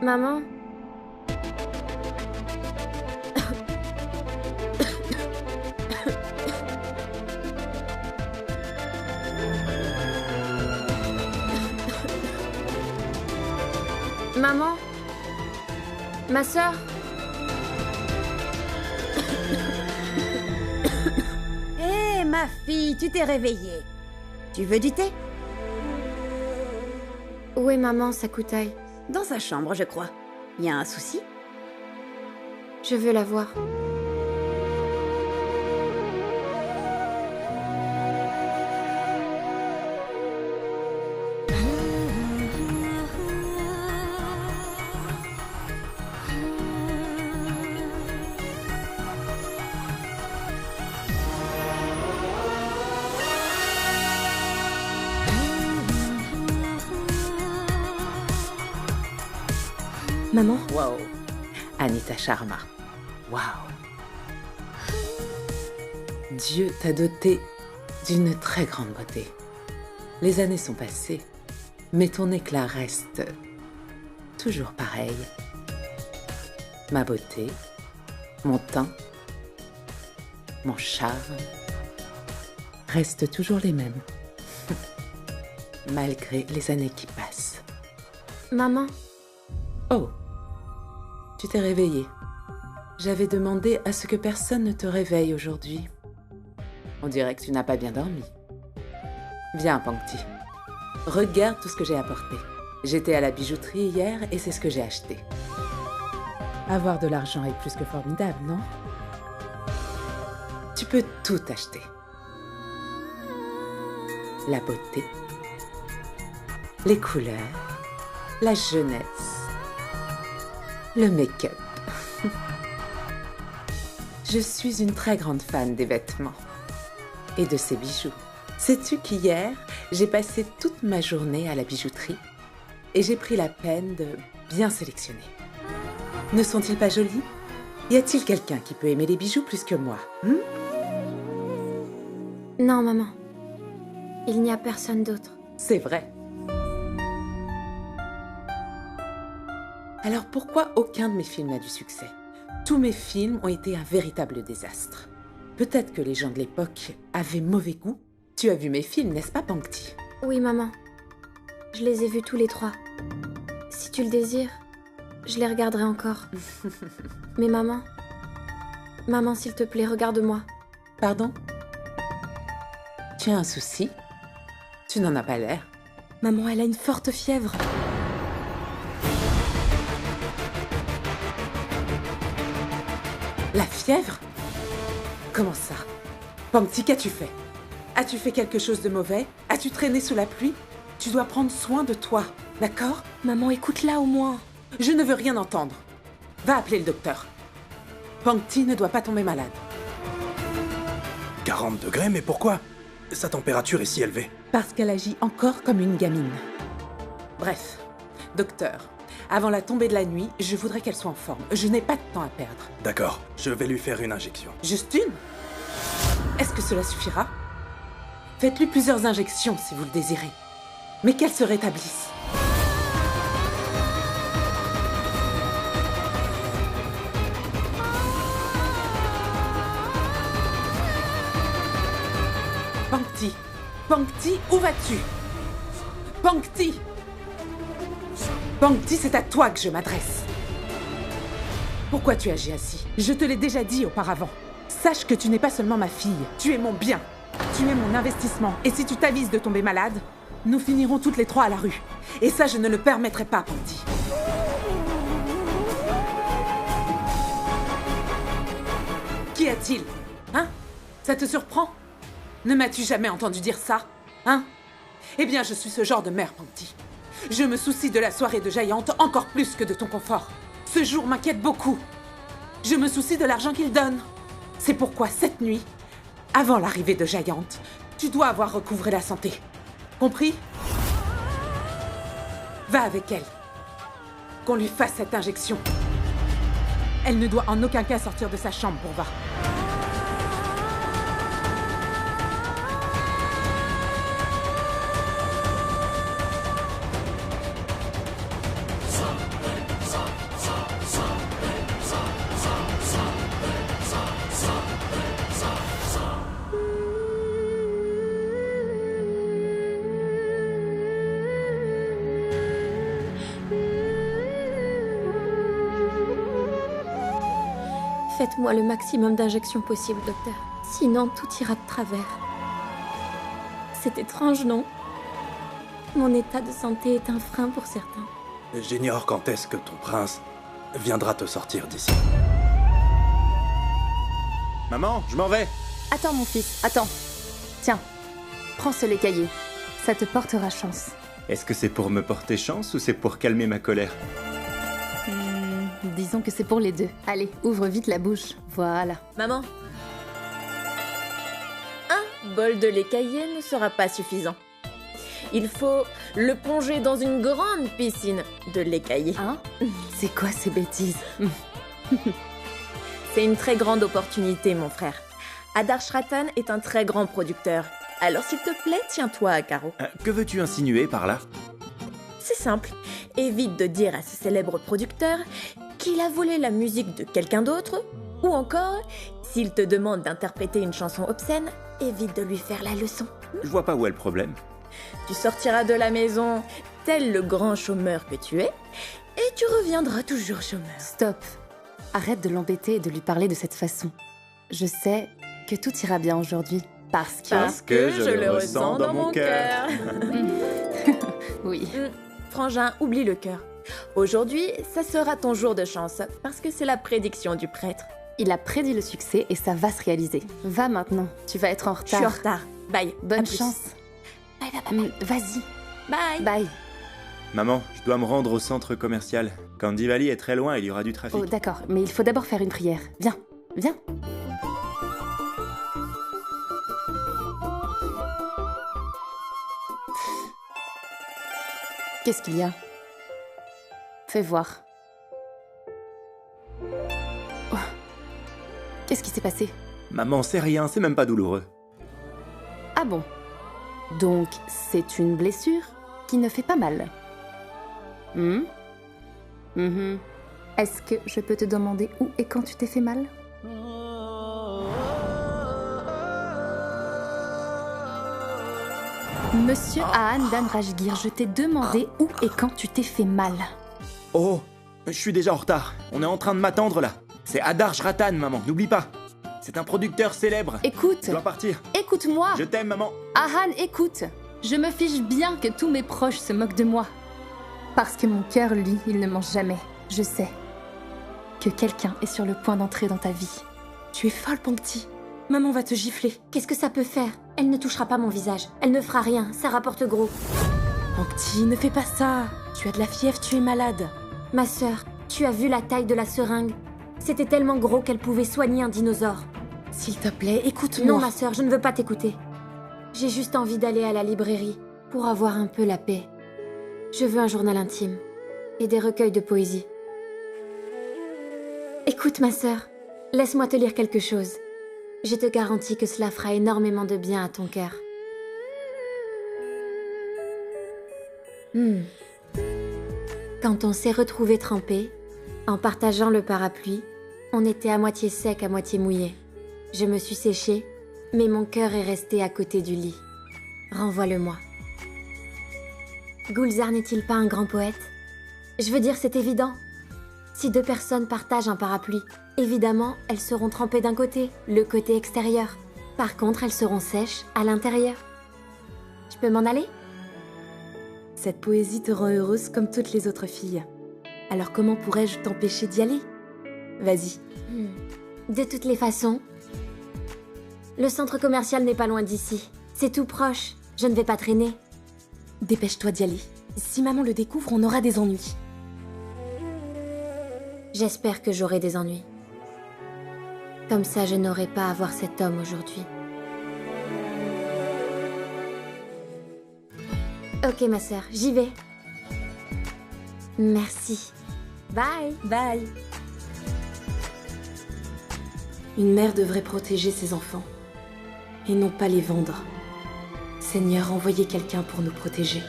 Maman? Maman? Ma sœur? Hé, ma fille, tu t'es réveillée. Tu veux du thé? Où est maman, Sakutai? Dans sa chambre, je crois. Y a un souci? Je veux la voir. Maman? Wow. Anita Sharma. Wow. Dieu t'a doté d'une très grande beauté. Les années sont passées, mais ton éclat reste toujours pareil. Ma beauté, mon teint, mon charme restent toujours les mêmes, malgré les années qui passent. Maman? Oh, tu t'es réveillée. J'avais demandé à ce que personne ne te réveille aujourd'hui. On dirait que tu n'as pas bien dormi. Viens, Pankti. Regarde tout ce que j'ai apporté. J'étais à la bijouterie hier et c'est ce que j'ai acheté. Avoir de l'argent est plus que formidable, non? Tu peux tout acheter. La beauté, les couleurs, la jeunesse, le make-up. Je suis une très grande fan des vêtements et de ces bijoux. Sais-tu qu'hier, j'ai passé toute ma journée à la bijouterie et j'ai pris la peine de bien sélectionner. Ne sont-ils pas jolis? Y a-t-il quelqu'un qui peut aimer les bijoux plus que moi? Non, maman. Il n'y a personne d'autre. C'est vrai. Alors pourquoi aucun de mes films n'a du succès? Tous mes films ont été un véritable désastre. Peut-être que les gens de l'époque avaient mauvais goût. Tu as vu mes films, n'est-ce pas, Pankti? Oui, maman. Je les ai vus tous les trois. Si tu le désires, je les regarderai encore. Mais maman... Maman, s'il te plaît, regarde-moi. Pardon? Tu as un souci? Tu n'en as pas l'air. Maman, elle a une forte fièvre. La fièvre? Comment ça? Pankti, qu'as-tu fait? As-tu fait quelque chose de mauvais? As-tu traîné sous la pluie? Tu dois prendre soin de toi, d'accord? Maman, écoute-la au moins. Je ne veux rien entendre. Va appeler le docteur. Pankti ne doit pas tomber malade. 40 degrés, mais pourquoi? Sa température est si élevée. Parce qu'elle agit encore comme une gamine. Bref, docteur, avant la tombée de la nuit, je voudrais qu'elle soit en forme. Je n'ai pas de temps à perdre. D'accord, je vais lui faire une injection. Juste une? Est-ce que cela suffira? Faites-lui plusieurs injections si vous le désirez. Mais qu'elle se rétablisse. Pankti, Pankti, où vas-tu? Pankti! Pankti, c'est à toi que je m'adresse. Pourquoi tu agis ainsi? Je te l'ai déjà dit auparavant. Sache que tu n'es pas seulement ma fille, tu es mon bien. Tu es mon investissement. Et si tu t'avises de tomber malade, nous finirons toutes les trois à la rue. Et ça, je ne le permettrai pas, Pankti. Qu'y a-t-il? Hein? Ça te surprend? Ne m'as-tu jamais entendu dire ça? Hein? Eh bien, je suis ce genre de mère, Pankti. Je me soucie de la soirée de Jayant encore plus que de ton confort. Ce jour m'inquiète beaucoup. Je me soucie de l'argent qu'il donne. C'est pourquoi, cette nuit, avant l'arrivée de Jayant, tu dois avoir recouvré la santé. Compris? Va avec elle. Qu'on lui fasse cette injection. Elle ne doit en aucun cas sortir de sa chambre, Purva. Faites-moi le maximum d'injections possible, docteur. Sinon, tout ira de travers. C'est étrange, non? Mon état de santé est un frein pour certains. J'ignore quand est-ce que ton prince viendra te sortir d'ici. Maman, je m'en vais. Attends, mon fils, attends. Tiens, prends ce lait caillé. Ça te portera chance. Est-ce que c'est pour me porter chance ou c'est pour calmer ma colère? Disons que c'est pour les deux. Allez, ouvre vite la bouche. Voilà. Maman, un bol de lait caillé ne sera pas suffisant. Il faut le plonger dans une grande piscine de lait caillé. Hein? C'est quoi ces bêtises? C'est une très grande opportunité, mon frère. Adarsh Ratan est un très grand producteur. Alors s'il te plaît, tiens-toi à carreau. Que veux-tu insinuer par là? C'est simple. Évite de dire à ce célèbre producteur qu'il a volé la musique de quelqu'un d'autre. Ou encore, s'il te demande d'interpréter une chanson obscène, évite de lui faire la leçon. Je vois pas où est le problème. Tu sortiras de la maison tel le grand chômeur que tu es, et tu reviendras toujours chômeur. Stop. Arrête de l'embêter et de lui parler de cette façon. Je sais que tout ira bien aujourd'hui. Parce que je le ressens dans mon cœur. Oui. Frangin, oublie le cœur. Aujourd'hui, ça sera ton jour de chance, parce que c'est la prédiction du prêtre. Il a prédit le succès et ça va se réaliser. Va maintenant, tu vas être en Je retard. suis en retard. Bye. À Bonne plus. chance. Bye, bye, bye. Vas-y. Bye. Bye. Maman, je dois me rendre au centre commercial. Quand Diwali est très loin, il y aura du trafic. Oh, d'accord, mais il faut d'abord faire une prière. Viens, viens. Qu'est-ce qu'il y a? Fais voir. Oh. Qu'est-ce qui s'est passé? Maman, c'est rien, c'est même pas douloureux. Ah bon? Donc, c'est une blessure qui ne fait pas mal. Est-ce que je peux te demander où et quand tu t'es fait mal? Monsieur Ahan Dan Rajgir, je t'ai demandé où et quand tu t'es fait mal. Oh, je suis déjà en retard. On est en train de m'attendre là. C'est Adarsh Ratan, maman, n'oublie pas. C'est un producteur célèbre. Écoute, Je dois partir. écoute-moi. Je t'aime, maman. Ahan, écoute. Je me fiche bien que tous mes proches se moquent de moi. Parce que mon cœur, lui, il ne ment jamais. Je sais que quelqu'un est sur le point d'entrer dans ta vie. Tu es folle, Pankti. Maman va te gifler. Qu'est-ce que ça peut faire? Elle ne touchera pas mon visage. Elle ne fera rien, ça rapporte gros. Pankti, ne fais pas ça. Tu as de la fièvre, tu es malade. Ma sœur, tu as vu la taille de la seringue? C'était tellement gros qu'elle pouvait soigner un dinosaure. S'il te plaît, écoute-moi. Non, ma sœur, je ne veux pas t'écouter. J'ai juste envie d'aller à la librairie pour avoir un peu la paix. Je veux un journal intime et des recueils de poésie. Écoute, ma sœur, laisse-moi te lire quelque chose. Je te garantis que cela fera énormément de bien à ton cœur. Quand on s'est retrouvés trempés, en partageant le parapluie, on était à moitié sec, à moitié mouillé. Je me suis séchée, mais mon cœur est resté à côté du lit. Renvoie-le-moi. Gulzar n'est-il pas un grand poète? Je veux dire, c'est évident. Si deux personnes partagent un parapluie, évidemment, elles seront trempées d'un côté, le côté extérieur. Par contre, elles seront sèches à l'intérieur. Je peux m'en aller? Cette poésie te rend heureuse comme toutes les autres filles. Alors comment pourrais-je t'empêcher d'y aller? Vas-y. De toutes les façons, le centre commercial n'est pas loin d'ici. C'est tout proche. Je ne vais pas traîner. Dépêche-toi d'y aller. Si maman le découvre, on aura des ennuis. J'espère que j'aurai des ennuis. Comme ça, je n'aurai pas à voir cet homme aujourd'hui. Ok, ma sœur, j'y vais. Merci. Bye. Bye. Une mère devrait protéger ses enfants et non pas les vendre. Seigneur, envoyez quelqu'un pour nous protéger.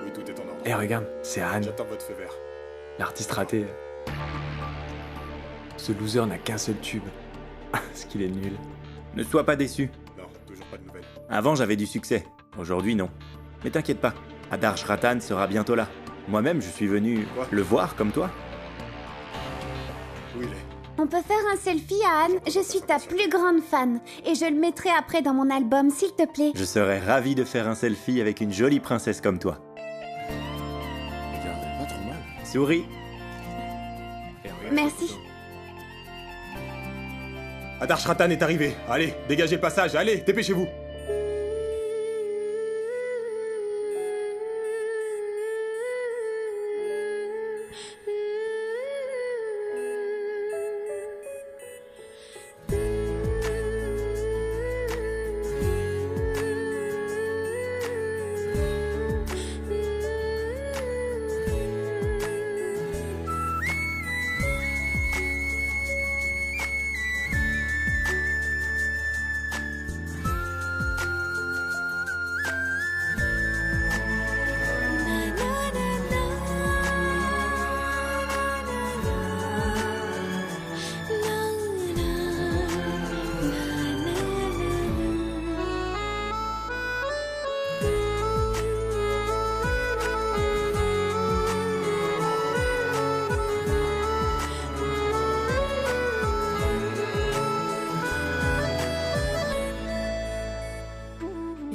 Oui, tout est en ordre. Eh regarde, c'est Anne, J'attends votre feu vert. l'artiste raté. Ce loser n'a qu'un seul tube. Ce qu'il est nul. Ne sois pas déçu. Non, toujours pas de nouvelles. Avant, j'avais du succès. Aujourd'hui, non. Mais t'inquiète pas, Adarsh Rattan sera bientôt là. Moi-même, je suis venu le voir comme toi. Où il est? On peut faire un selfie, Anne. Je suis ta plus grande fan. Et je le mettrai après dans mon album, s'il te plaît. Je serais ravi de faire un selfie avec une jolie princesse comme toi. Regarde, pas trop mal. Souris. Merci. Adarsh Rattan est arrivé. Allez, dégagez le passage, allez, dépêchez-vous.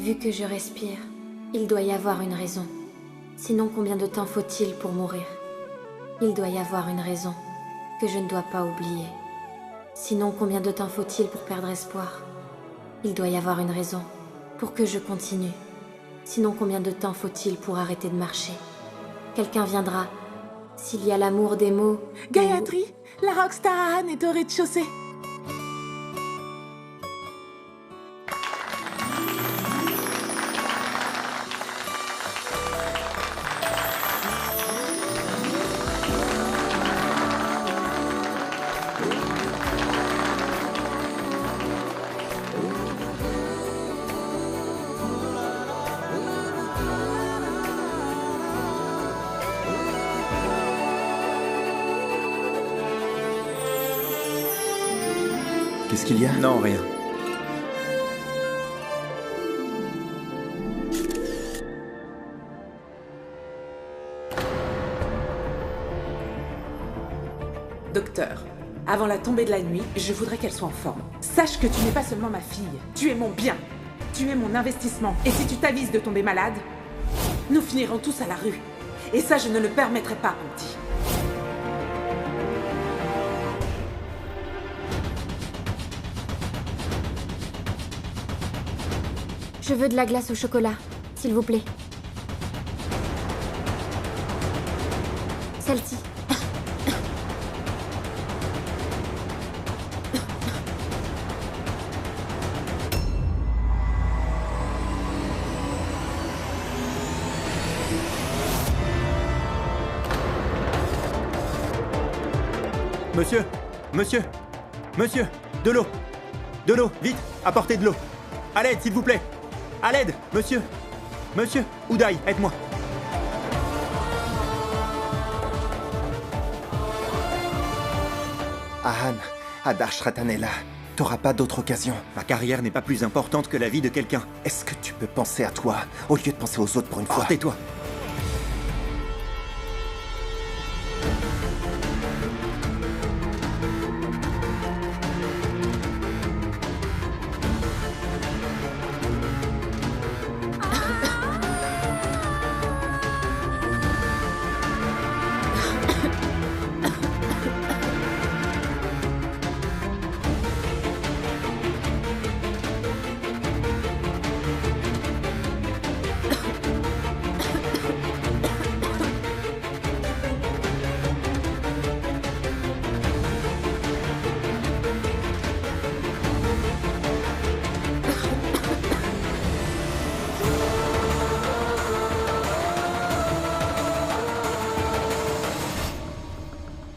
Vu que je respire, il doit y avoir une raison. Sinon, combien de temps faut-il pour mourir? Il doit y avoir une raison que je ne dois pas oublier. Sinon, combien de temps faut-il pour perdre espoir? Il doit y avoir une raison pour que je continue. Sinon, combien de temps faut-il pour arrêter de marcher? Quelqu'un viendra. S'il y a l'amour des mots... Gayatri, la rockstar Anne est au rez-de-chaussée. Qu'est-ce qu'il y a? Non, rien. Docteur, avant la tombée de la nuit, je voudrais qu'elle soit en forme. Sache que tu n'es pas seulement ma fille, tu es mon bien, tu es mon investissement. Et si tu t'avises de tomber malade, nous finirons tous à la rue. Et ça, je ne le permettrai pas, mon petit. Je veux de la glace au chocolat, s'il vous plaît. Celle-ci. Monsieur, monsieur, monsieur, de l'eau. De l'eau, vite, apportez de l'eau. À l'aide, s'il vous plaît. À l'aide, monsieur. Monsieur, Uday, aide-moi. Ahan, Adarsh Rattan est là. T'auras pas d'autre occasion. Ma carrière n'est pas plus importante que la vie de quelqu'un. Est-ce que tu peux penser à toi, au lieu de penser aux autres pour une fois? Tais-toi.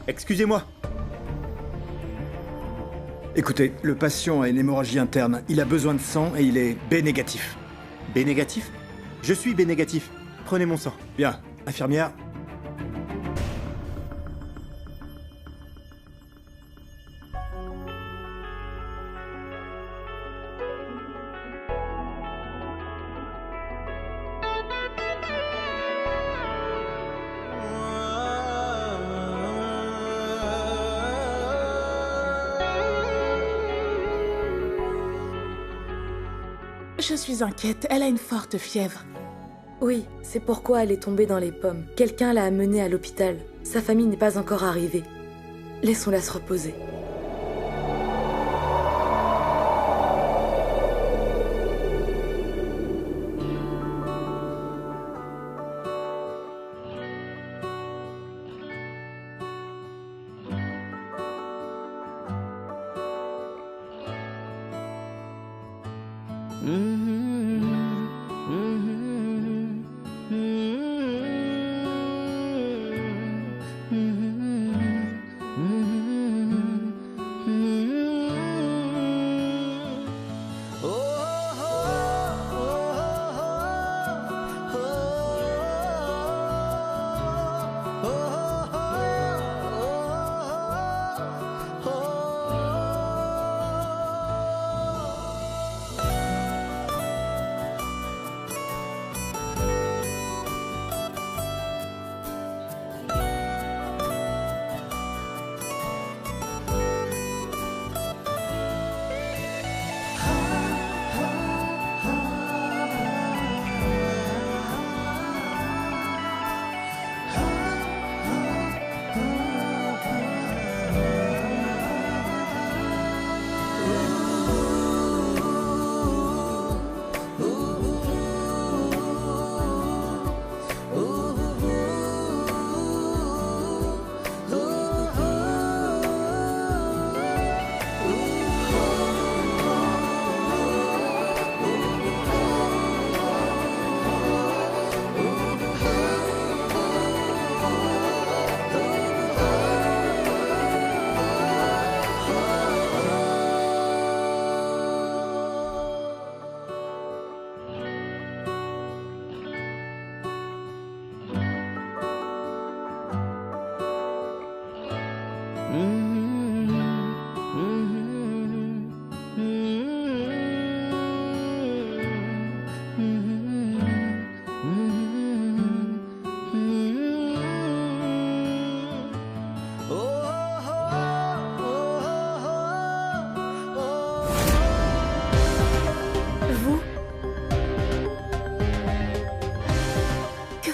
Excusez-moi. Écoutez, le patient a une hémorragie interne. Il a besoin de sang et il est B négatif. B négatif? Je suis B négatif. Prenez mon sang. Bien. Infirmière. Je suis inquiète, elle a une forte fièvre. Oui, c'est pourquoi elle est tombée dans les pommes. Quelqu'un l'a amenée à l'hôpital. Sa famille n'est pas encore arrivée. Laissons-la se reposer.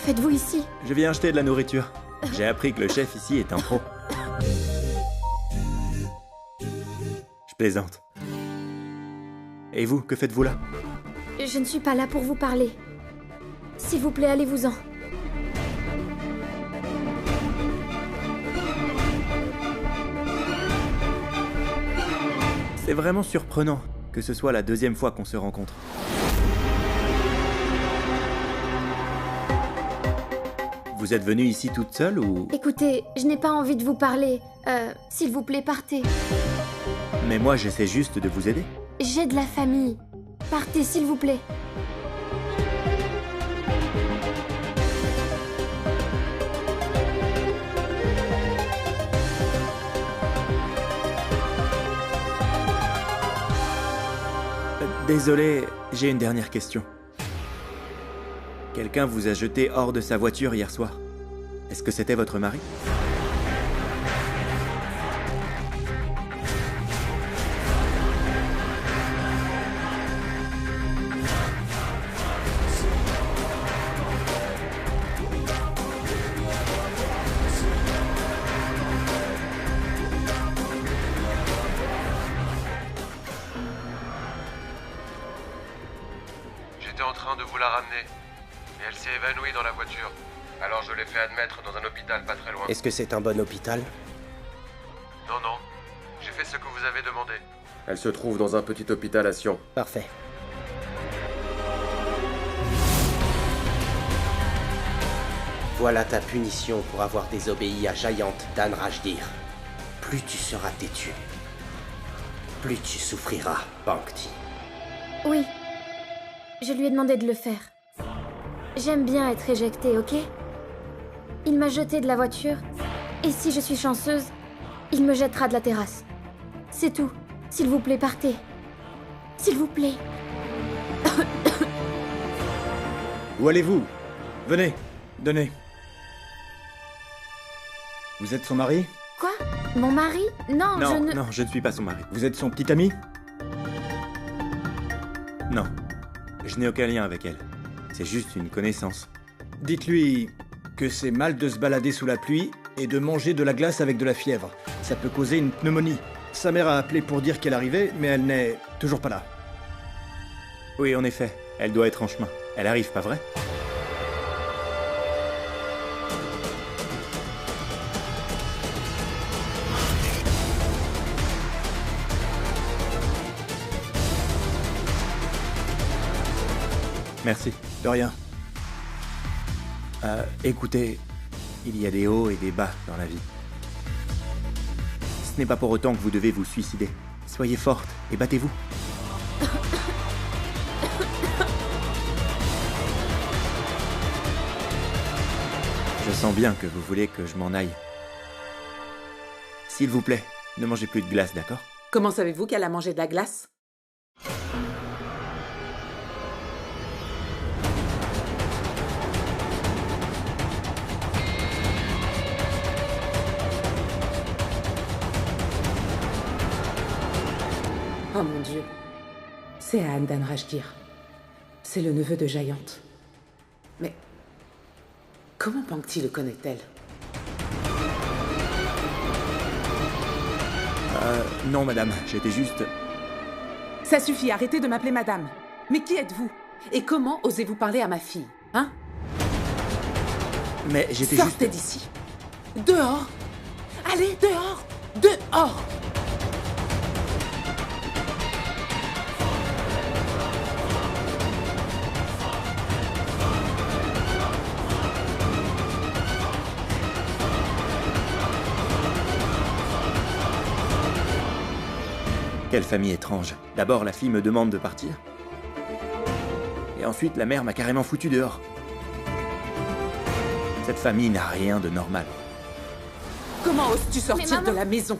Faites-vous ici? Je viens acheter de la nourriture. J'ai appris que le chef ici est un pro. Je plaisante. Et vous, que faites-vous là? Je ne suis pas là pour vous parler. S'il vous plaît, allez-vous-en. C'est vraiment surprenant que ce soit la deuxième fois qu'on se rencontre. Vous êtes venue ici toute seule ou... Écoutez, je n'ai pas envie de vous parler. S'il vous plaît, partez. Mais moi, j'essaie juste de vous aider. J'ai de la famille. Partez, s'il vous plaît. Désolé, j'ai une dernière question. Quelqu'un vous a jeté hors de sa voiture hier soir. Est-ce que c'était votre mari? J'étais en train de vous la ramener. Mais elle s'est évanouie dans la voiture. Alors je l'ai fait admettre dans un hôpital pas très loin. Est-ce que c'est un bon hôpital? Non, non. J'ai fait ce que vous avez demandé. Elle se trouve dans un petit hôpital à Sion. Parfait. Voilà ta punition pour avoir désobéi à Giant Dan Rajdir. Plus tu seras têtu, plus tu souffriras, Pankti. Oui. Je lui ai demandé de le faire. J'aime bien être éjectée, ok? Il m'a jeté de la voiture, et si je suis chanceuse, il me jettera de la terrasse. C'est tout. S'il vous plaît, partez. S'il vous plaît. Où allez-vous? Venez, donnez. Vous êtes son mari? Quoi? Mon mari? Non, je ne... Non, je ne suis pas son mari. Vous êtes son petit ami? Non. Je n'ai aucun lien avec elle. C'est juste une connaissance. Dites-lui que c'est mal de se balader sous la pluie et de manger de la glace avec de la fièvre. Ça peut causer une pneumonie. Sa mère a appelé pour dire qu'elle arrivait, mais elle n'est toujours pas là. Oui, en effet. Elle doit être en chemin. Elle arrive, pas vrai? Merci. De rien. Écoutez, il y a des hauts et des bas dans la vie. Ce n'est pas pour autant que vous devez vous suicider. Soyez forte et battez-vous. Je sens bien que vous voulez que je m'en aille. S'il vous plaît, ne mangez plus de glace, d'accord? Comment savez-vous qu'elle a mangé de la glace? Oh mon Dieu. C'est Ahan Danrajdir. C'est le neveu de Jayant. Mais comment Pankti le connaît-elle? Non, madame, j'étais juste... Ça suffit, arrêtez de m'appeler madame. Mais qui êtes-vous? Et comment osez-vous parler à ma fille, hein? Mais j'étais juste... Sortez d'ici. Dehors. Allez, dehors. Dehors. Quelle famille étrange. D'abord, la fille me demande de partir. Et ensuite, la mère m'a carrément foutu dehors. Cette famille n'a rien de normal. Comment oses-tu sortir de la maison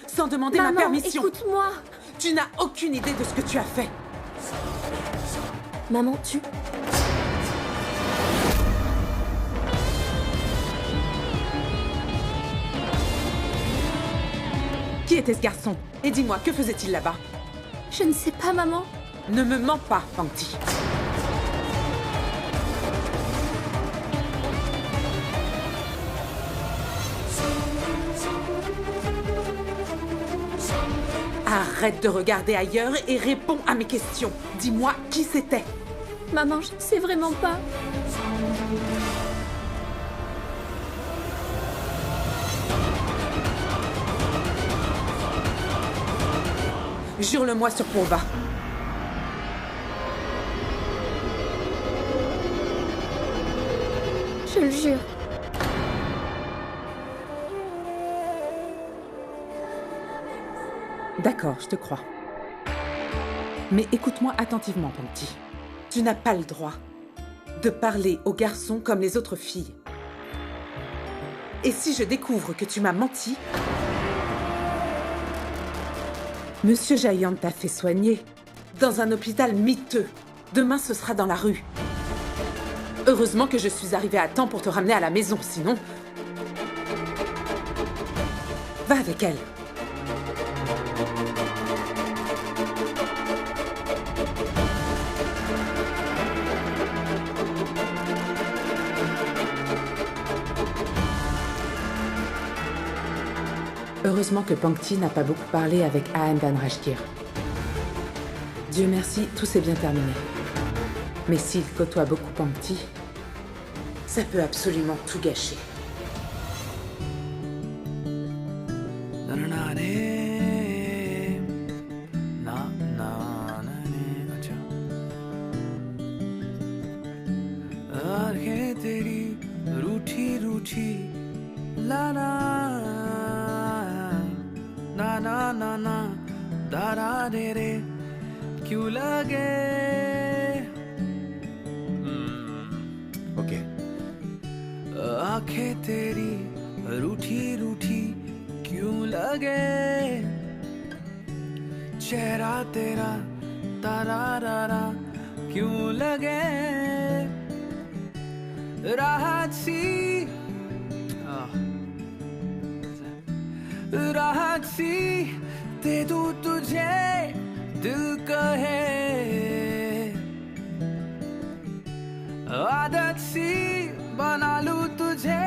sans demander ma permission? Écoute-moi. Tu n'as aucune idée de ce que tu as fait. Maman, Qui était ce garçon? Et dis-moi, que faisait-il là-bas? Je ne sais pas, maman. Ne me mens pas, Pankti. Arrête de regarder ailleurs et réponds à mes questions. Dis-moi qui c'était. Maman, je ne sais vraiment pas. Jure-le-moi sur Purva. Je le jure. D'accord, je te crois. Mais écoute-moi attentivement, Pankti. Tu n'as pas le droit de parler aux garçons comme les autres filles. Et si je découvre que tu m'as menti... Monsieur Jayant t'a fait soigner dans un hôpital miteux. Demain, ce sera dans la rue. Heureusement que je suis arrivée à temps pour te ramener à la maison, sinon... Va avec elle. Heureusement que Pankti n'a pas beaucoup parlé avec Ahan Danrajdir. Dieu merci, tout s'est bien terminé. Mais s'il côtoie beaucoup Pankti, ça peut absolument tout gâcher. Ok. आंखें तेरी रूठी रूठी क्यों लगे, चेहरा तेरा तारा रारा क्यों लगे, राहत सी राहत सी दे दूं तुझे दिल कहे, सी बना लूं तुझे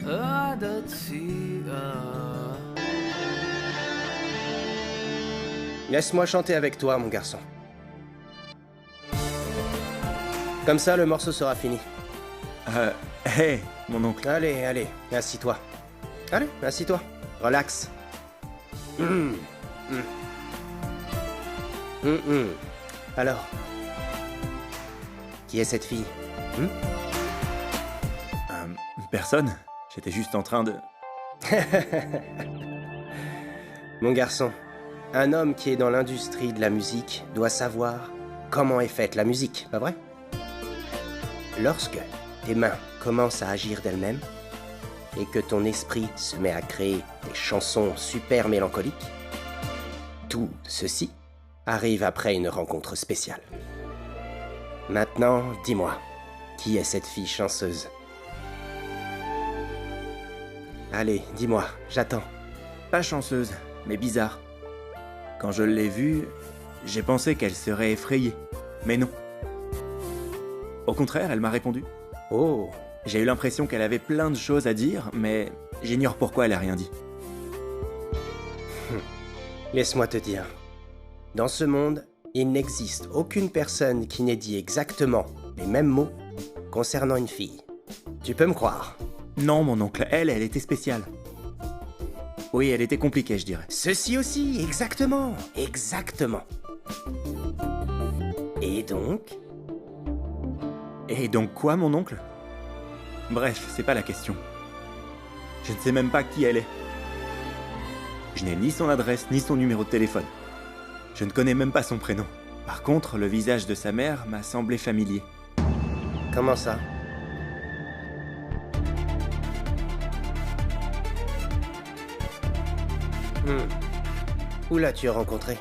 आदत सी Laisse-moi chanter avec toi, mon garçon. Comme ça, le morceau sera fini. Hé, mon oncle. Allez, allez, assis-toi. Allez, assis-toi. Relax. Alors, qui est cette fille? Personne. J'étais juste en train de... Mon garçon, un homme qui est dans l'industrie de la musique doit savoir comment est faite la musique, pas vrai? Lorsque tes mains commencent à agir d'elles-mêmes et que ton esprit se met à créer des chansons super mélancoliques, tout ceci arrive après une rencontre spéciale. Maintenant, dis-moi, qui est cette fille chanceuse? Allez, dis-moi, j'attends. Pas chanceuse, mais bizarre. Quand je l'ai vue, j'ai pensé qu'elle serait effrayée. Mais non. Au contraire, elle m'a répondu. Oh. J'ai eu l'impression qu'elle avait plein de choses à dire, mais j'ignore pourquoi elle a rien dit. Laisse-moi te dire. Dans ce monde, il n'existe aucune personne qui n'ait dit exactement les mêmes mots concernant une fille. Tu peux me croire? Non, mon oncle, elle était spéciale. Oui, elle était compliquée, je dirais. Ceci aussi, exactement. Exactement. Et donc? Et donc quoi, mon oncle? Bref, c'est pas la question. Je ne sais même pas qui elle est. Je n'ai ni son adresse, ni son numéro de téléphone. Je ne connais même pas son prénom. Par contre, le visage de sa mère m'a semblé familier. Comment ça? Où l'as-tu rencontré?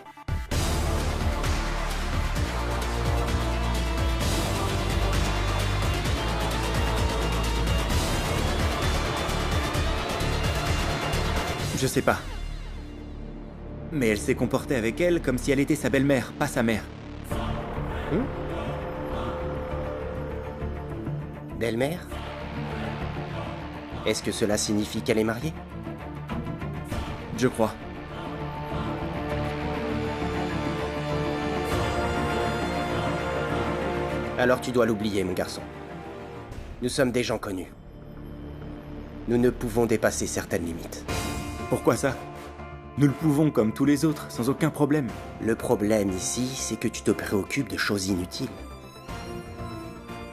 Je sais pas. Mais elle s'est comportée avec elle comme si elle était sa belle-mère, pas sa mère. Belle-mère? Est-ce que cela signifie qu'elle est mariée? Je crois. Alors tu dois l'oublier, mon garçon. Nous sommes des gens connus. Nous ne pouvons dépasser certaines limites. Pourquoi ça? Nous le pouvons comme tous les autres, sans aucun problème. Le problème ici, c'est que tu te préoccupes de choses inutiles.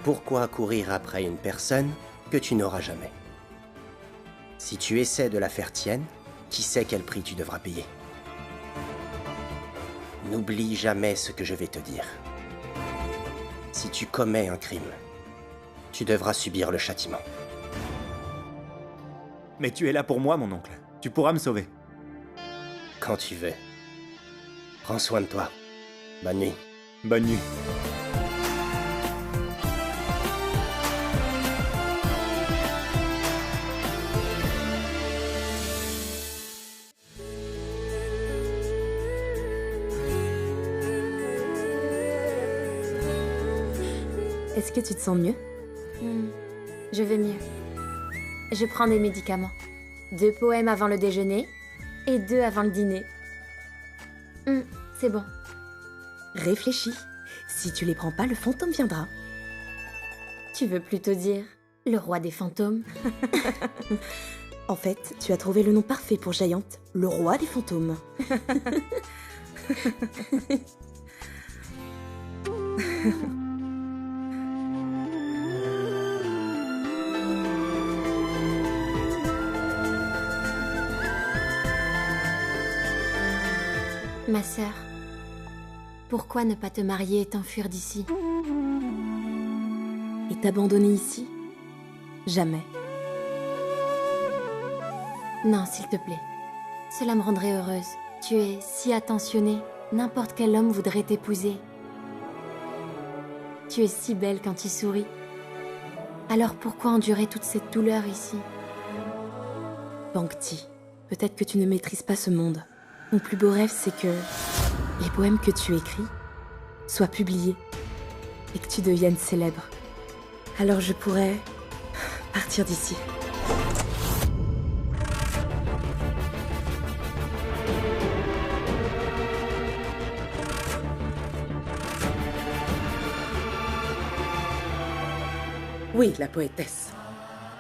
Pourquoi courir après une personne que tu n'auras jamais? Si tu essaies de la faire tienne, qui sait quel prix tu devras payer? N'oublie jamais ce que je vais te dire. Si tu commets un crime, tu devras subir le châtiment. Mais tu es là pour moi, mon oncle. Tu pourras me sauver. Quand tu veux. Prends soin de toi. Bonne nuit. Bonne nuit. Est-ce que tu te sens mieux? Je vais mieux. Je prends des médicaments. 2 poèmes avant le déjeuner et 2 avant le dîner. C'est bon. Réfléchis. Si tu les prends pas, le fantôme viendra. Tu veux plutôt dire le roi des fantômes? En fait, tu as trouvé le nom parfait pour Giant, le roi des fantômes. Ma sœur, pourquoi ne pas te marier et t'enfuir d'ici? Et t'abandonner ici? Jamais. Non, s'il te plaît. Cela me rendrait heureuse. Tu es si attentionnée. N'importe quel homme voudrait t'épouser. Tu es si belle quand tu souris. Alors pourquoi endurer toute cette douleur ici? Bangti, peut-être que tu ne maîtrises pas ce monde. Mon plus beau rêve, c'est que les poèmes que tu écris soient publiés et que tu deviennes célèbre. Alors je pourrais partir d'ici. Oui, la poétesse.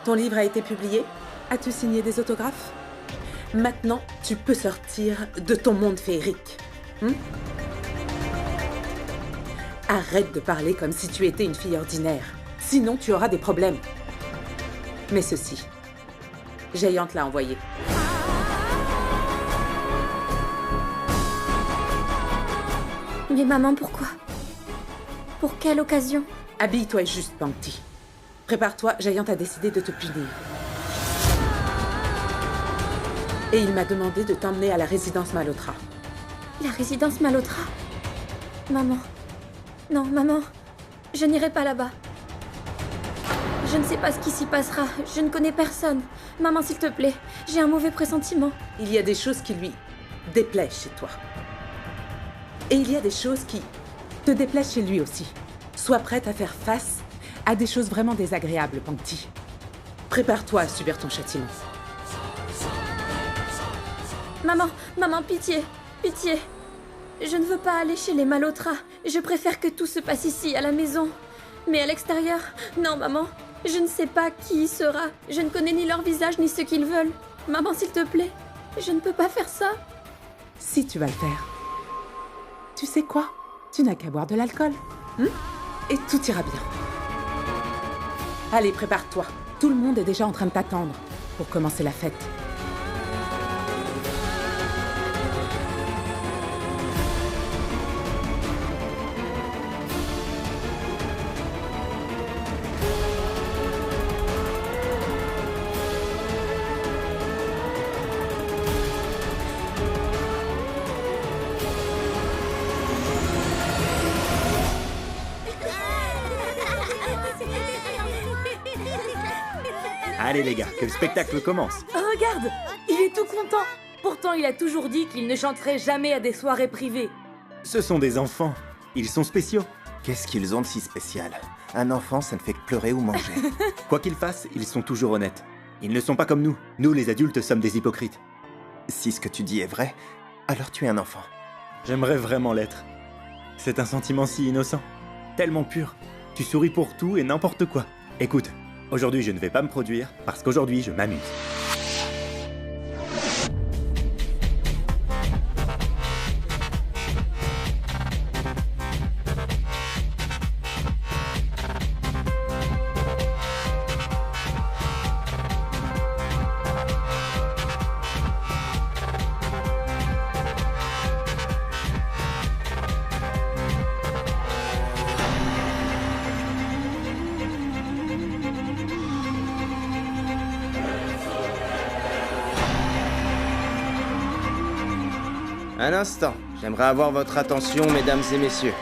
Ton livre a été publié? As-tu signé des autographes? Maintenant, tu peux sortir de ton monde féerique. Arrête de parler comme si tu étais une fille ordinaire. Sinon, tu auras des problèmes. Mais ceci, Giant l'a envoyé. Mais maman, pourquoi? Pour quelle occasion? Habille-toi juste, Pankti. Prépare-toi, Giant a décidé de te punir. Et il m'a demandé de t'emmener à la résidence Malhotra. La résidence Malhotra? Maman. Non, maman. Je n'irai pas là-bas. Je ne sais pas ce qui s'y passera. Je ne connais personne. Maman, s'il te plaît. J'ai un mauvais pressentiment. Il y a des choses qui lui déplaisent chez toi. Et il y a des choses qui te déplaisent chez lui aussi. Sois prête à faire face à des choses vraiment désagréables, Pankti. Prépare-toi à subir ton châtiment. Maman, pitié. Pitié. Je ne veux pas aller chez les Malhotra. Je préfère que tout se passe ici, à la maison. Mais à l'extérieur, non, maman. Je ne sais pas qui y sera. Je ne connais ni leur visage, ni ce qu'ils veulent. Maman, s'il te plaît. Je ne peux pas faire ça. Si tu vas le faire. Tu sais quoi? Tu n'as qu'à boire de l'alcool. Et tout ira bien. Allez, prépare-toi. Tout le monde est déjà en train de t'attendre pour commencer la fête. Allez les gars, que le spectacle commence. Regarde, il est tout content. Pourtant, il a toujours dit qu'il ne chanterait jamais à des soirées privées. Ce sont des enfants. Ils sont spéciaux. Qu'est-ce qu'ils ont de si spécial? Un enfant, ça ne fait que pleurer ou manger. Quoi qu'ils fassent, ils sont toujours honnêtes. Ils ne sont pas comme nous. Nous, les adultes, sommes des hypocrites. Si ce que tu dis est vrai, alors tu es un enfant. J'aimerais vraiment l'être. C'est un sentiment si innocent. Tellement pur. Tu souris pour tout et n'importe quoi. Écoute, aujourd'hui je ne vais pas me produire parce qu'aujourd'hui je m'amuse. Un instant, j'aimerais avoir votre attention, mesdames et messieurs.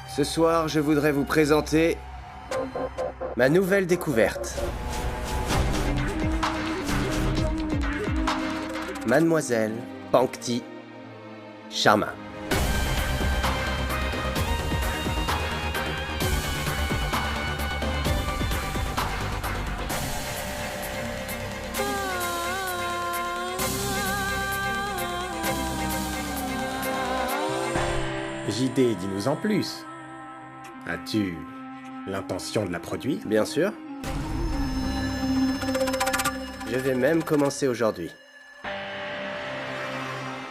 Ce soir, je voudrais vous présenter ma nouvelle découverte. Mademoiselle Pankti Sharma. JD, dis-nous en plus. As-tu l'intention de la produire? Bien sûr. Je vais même commencer aujourd'hui.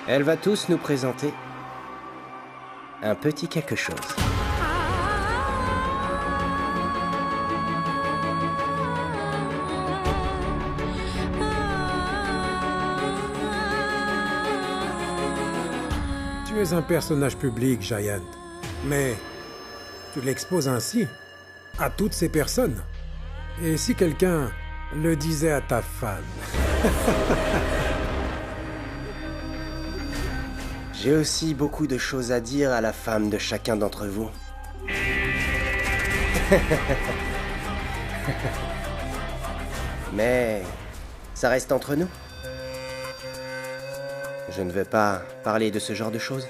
Elle va tous nous présenter un petit quelque chose. Tu es un personnage public, Giant, mais tu l'exposes ainsi à toutes ces personnes. Et si quelqu'un le disait à ta femme? J'ai aussi beaucoup de choses à dire à la femme de chacun d'entre vous. Mais ça reste entre nous. Je ne veux pas parler de ce genre de choses.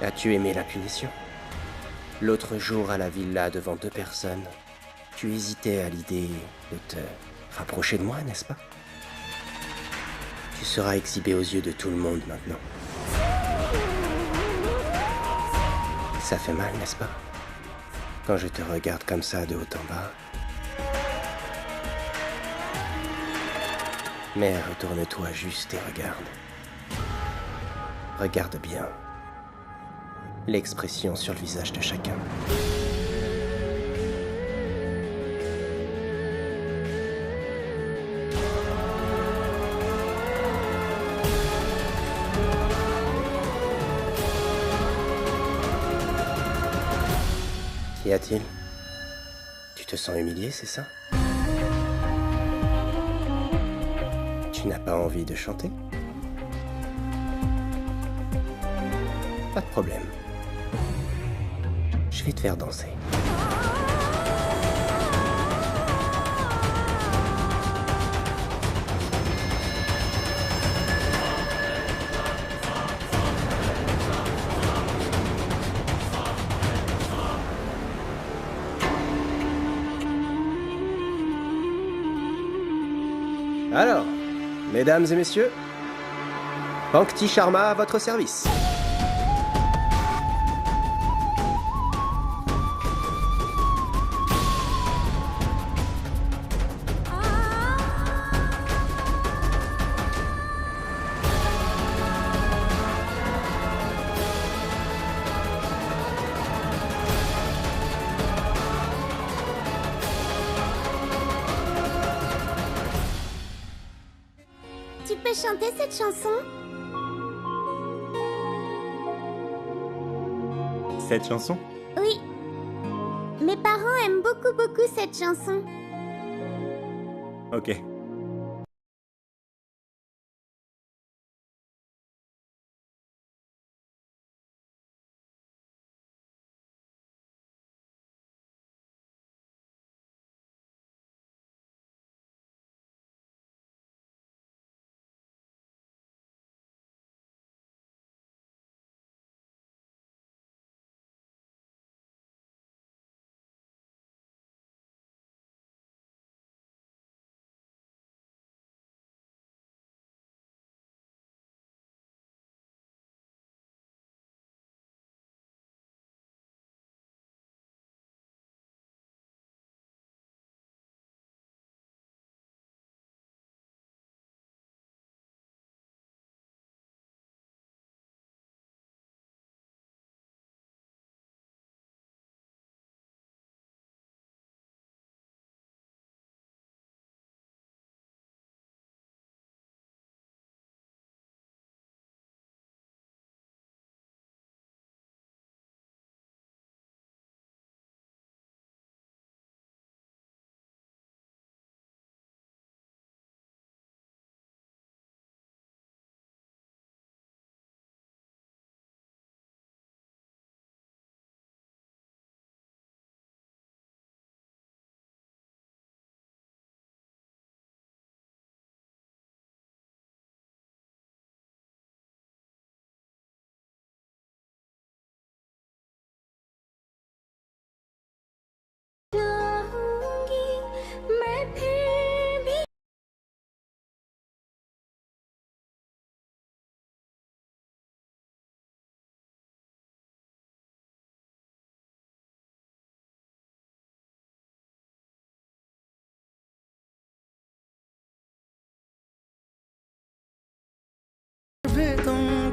As-tu aimé la punition? L'autre jour à la villa devant 2 personnes, tu hésitais à l'idée de te rapprocher de moi, n'est-ce pas? Tu seras exhibé aux yeux de tout le monde maintenant. Ça fait mal, n'est-ce pas? Quand je te regarde comme ça de haut en bas. Mais retourne-toi juste et regarde. Regarde bien l'expression sur le visage de chacun. Qu'y a-t-il? Tu te sens humilié, c'est ça? Tu n'as pas envie de chanter? Pas de problème. Je vais te faire danser. Alors, mesdames et messieurs, Pankti Sharma à votre service. Tu peux chanter cette chanson? Cette chanson? Oui. Mes parents aiment beaucoup cette chanson. Ok.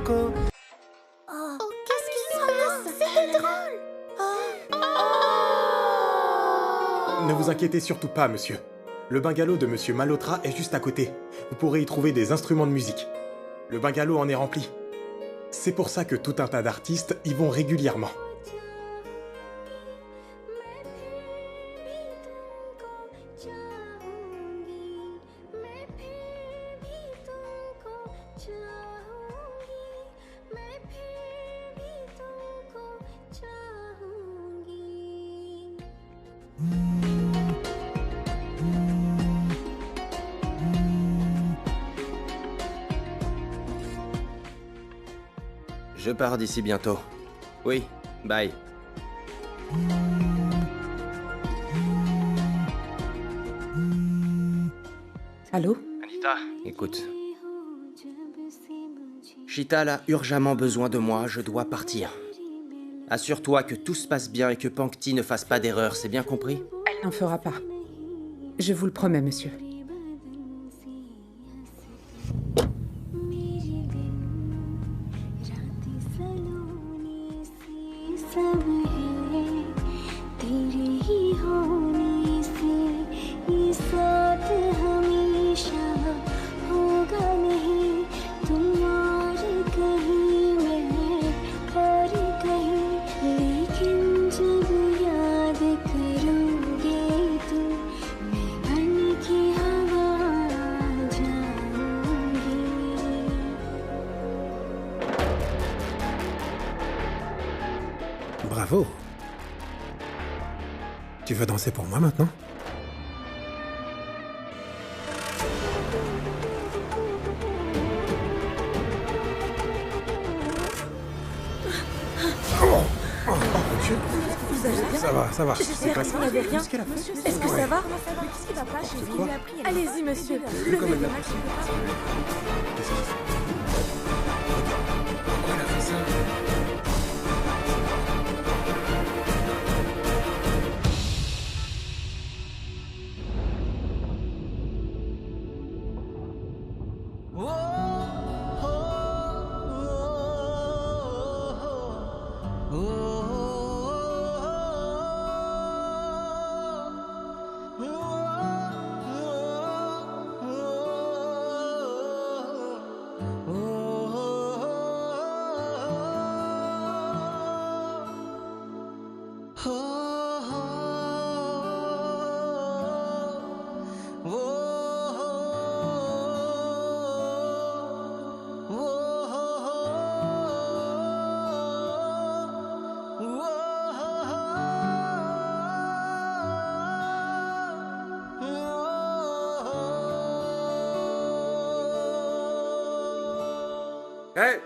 Oh, qu'est-ce qui se passe? C'était drôle. Ne vous inquiétez surtout pas, monsieur. Le bungalow de monsieur Malhotra est juste à côté. Vous pourrez y trouver des instruments de musique. Le bungalow en est rempli. C'est pour ça que tout un tas d'artistes y vont régulièrement. Je pars d'ici bientôt. Oui, bye. Allô? Anita, écoute. Chital a urgemment besoin de moi, je dois partir. Assure-toi que tout se passe bien et que Pankti ne fasse pas d'erreur, c'est bien compris? Elle n'en fera pas. Je vous le promets, monsieur. Bravo. Tu veux danser pour moi maintenant? Vous allez bien? Ça va, ça va. J'espère que vous n'avez rien. Est-ce que ça va? Qu'est-ce qui va pas chez vous? Allez-y, monsieur. Levez-vous. Hé